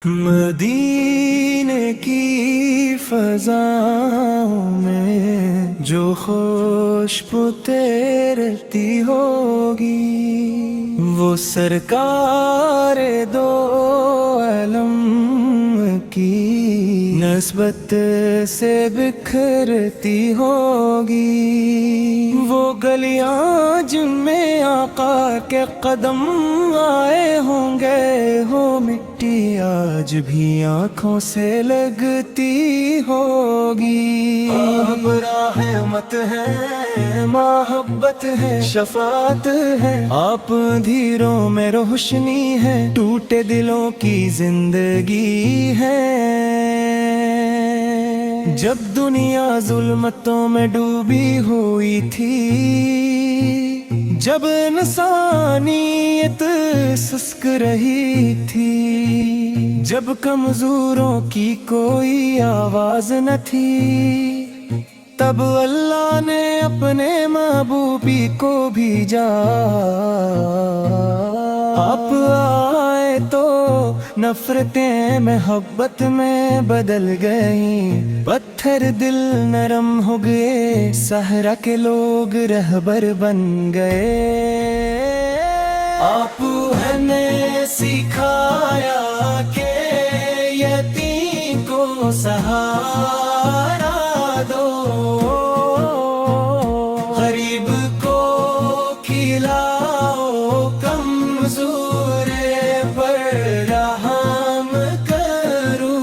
مدینے کی فضاؤں میں جو خوشبو تیرتی ہوگی وہ سرکار دو عالم کی نسبت سے بکھرتی ہوگی۔ وہ گلیاں جن میں آقا کے قدم آئے ہوں گے، ہو مٹی آج بھی آنکھوں سے لگتی ہوگی۔ آپ رحمت ہے، محبت ہے، شفاعت ہے، آپ اندھیروں میں روشنی ہے، ٹوٹے دلوں کی زندگی ہے۔ جب دنیا ظلمتوں میں ڈوبی ہوئی تھی، جب انسانیت سسک رہی تھی، جب کمزوروں کی کوئی آواز نہ تھی، تب اللہ نے اپنے محبوبی کو بھیجا۔ آپ آئے تو نفرتیں محبت میں بدل گئیں، پتھر دل نرم ہو گئے، صحرا کے لوگ رہبر بن گئے۔ آپ نے سکھایا کہ یتیم کو سہارا دو، غریب کو کھلاؤ، کمزور پر رحم کرو،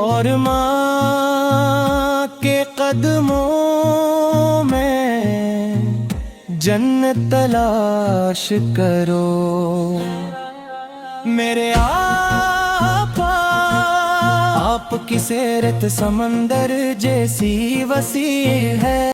اور ماں کے قدموں میں جنت تلاش کرو۔ میرے آقا، آپ کی سیرت سمندر جیسی وسیع ہے۔